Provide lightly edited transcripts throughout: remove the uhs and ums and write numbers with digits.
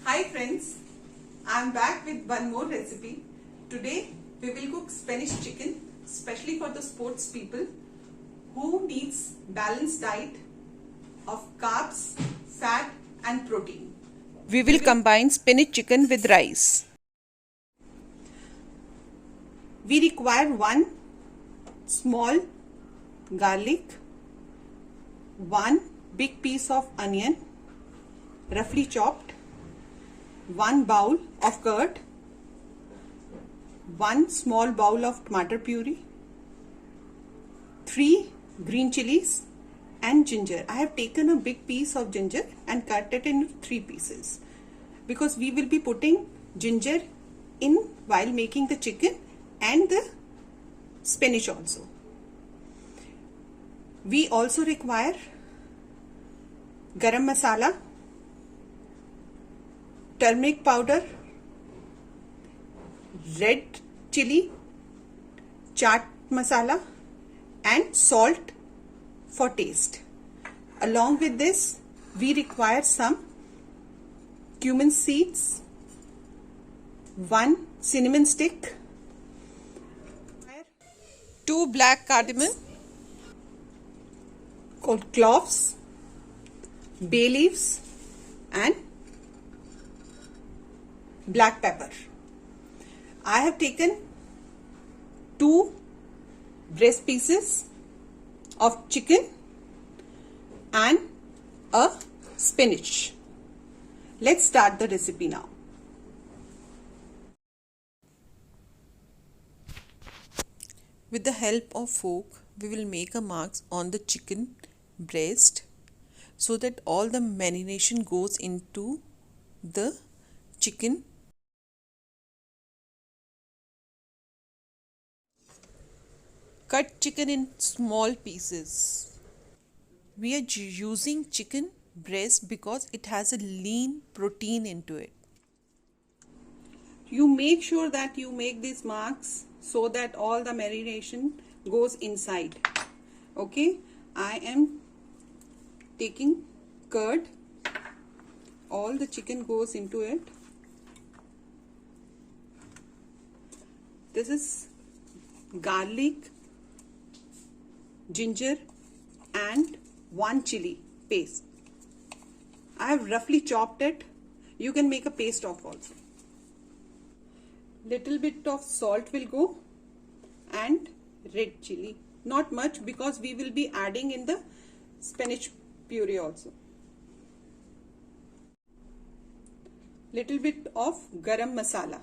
Hi friends, I am back with one more recipe. Today we will cook Spanish chicken, especially for the sports people who needs balanced diet of carbs, fat and protein. We will combine spinach chicken with rice. We require one small garlic, one big piece of onion, roughly chopped, one bowl of curd, one small bowl of tomato puree, 3 green chilies and ginger. I have taken a big piece of ginger and cut it into 3 pieces because we will be putting ginger in while making the chicken and the spinach also. We also require garam masala, turmeric powder, red chili, chaat masala and salt for taste. Along with this, we require some cumin seeds, 1 cinnamon stick, 2 black cardamom, cloves, bay leaves and black pepper. I have taken 2 breast pieces of chicken and a spinach. Let's start the recipe now. With the help of fork, we will make a marks on the chicken breast so that all the marination goes into the chicken. Cut chicken in small pieces. We are using chicken breast because it has a lean protein into it. You make sure that you make these marks so that all the marination goes inside. Okay, I am taking curd. All the chicken goes into it. This is garlic, ginger and 1 chili paste. I have roughly chopped it. You can make a paste of also. Little bit of salt will go and red chili. Not much because we will be adding in the spinach puree also. Little bit of garam masala.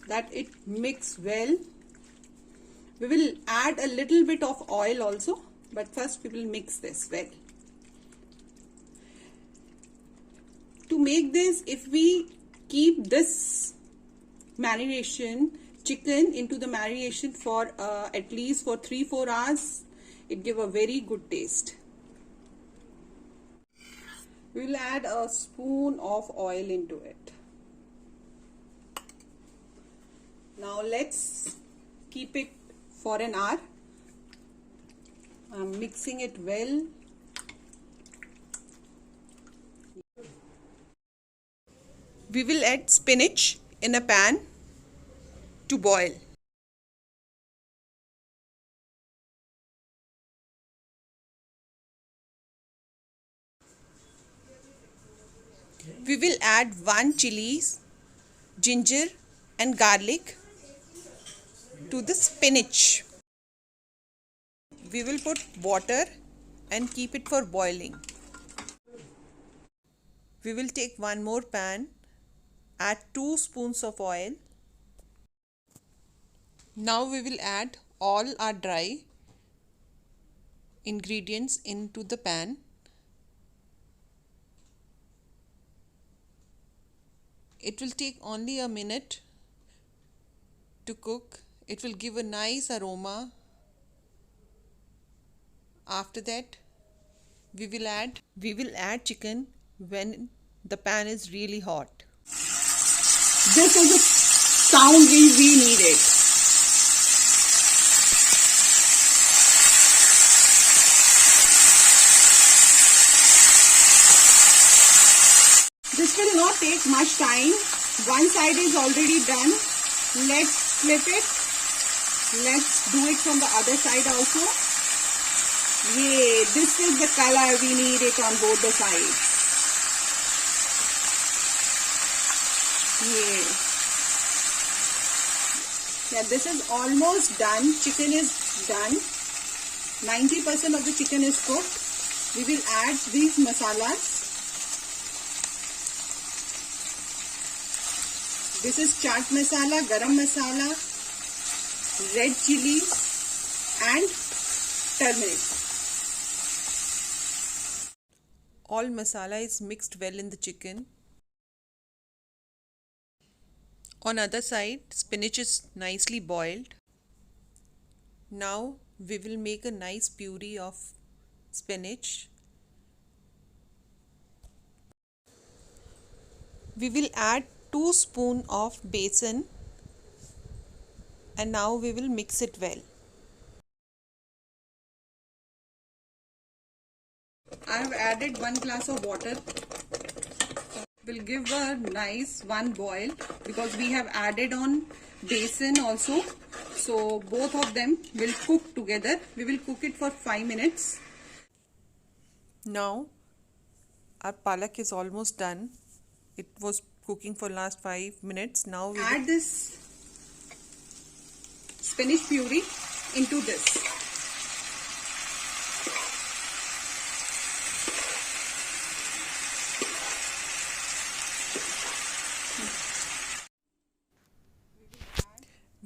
That it mix well. We will add a little bit of oil also, but first we will mix this well. To make this, if we keep this marination chicken into the marination for at least for 3-4 hours, it give a very good taste. We will add a spoon of oil into it. Now let's keep it for an hour. I'm mixing it well. We will add spinach in a pan to boil. We will add 1 chilies, ginger and garlic to the spinach. We will put water and keep it for boiling. We will take one more pan, add 2 spoons of oil. Now we will add all our dry ingredients into the pan. It will take only a minute to cook. It will give a nice aroma. After that, we will add chicken when the pan is really hot. This is the sound we needed. This will not take much time. One side is already done. Let's flip it. Let's do it from the other side also. Yay, this is the color we need it on both the sides. Yay. Yeah, this is almost done. Chicken is done. 90% of the chicken is cooked. We will add these masalas. This is chaat masala, garam masala, red chilies and turmeric. All masala is mixed well in the chicken. On other side, spinach is nicely boiled. Now we will make a nice puree of spinach. We will add 2 spoons of besan and now we will mix it well. I have added 1 glass of water. We'll give a nice one boil because we have added on besan also. So both of them will cook together. We will cook it for 5 minutes. Now our palak is almost done. It was cooking for last 5 minutes. Now we add this spinach puree into this.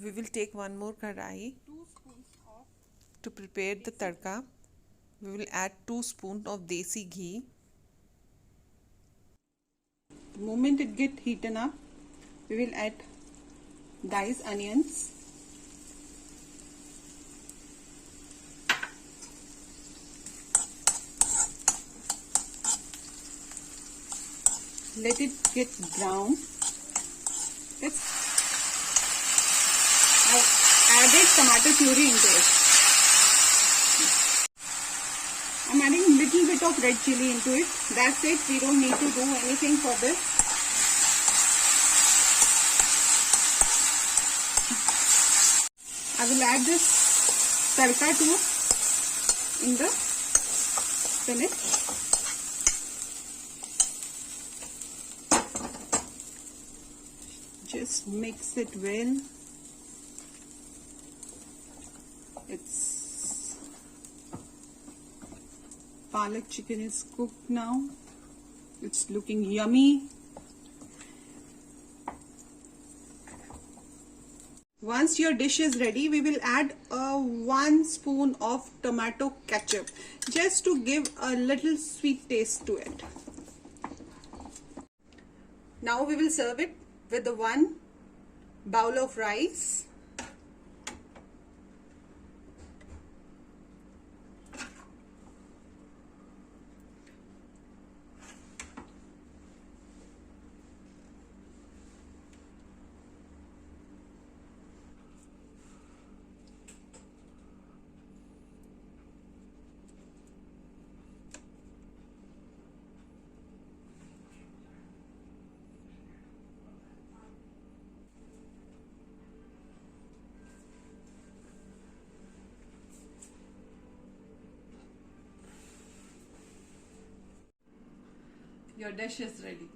We will take one more kadai to prepare the tadka. We will add 2 spoons of desi ghee. The moment it gets heated up, we will add diced onions. Let it get brown. I've added tomato puree into it. I'm adding a little bit of red chili into it. That's it. We don't need to do anything for this. I will add this tadka too in the spinach. Just mix it well. It's palak chicken is cooked now. It's looking yummy. Once your dish is ready, we will add 1 spoon of tomato ketchup just to give a little sweet taste to it. Now we will serve it with the 1 bowl of rice. Your dish is ready.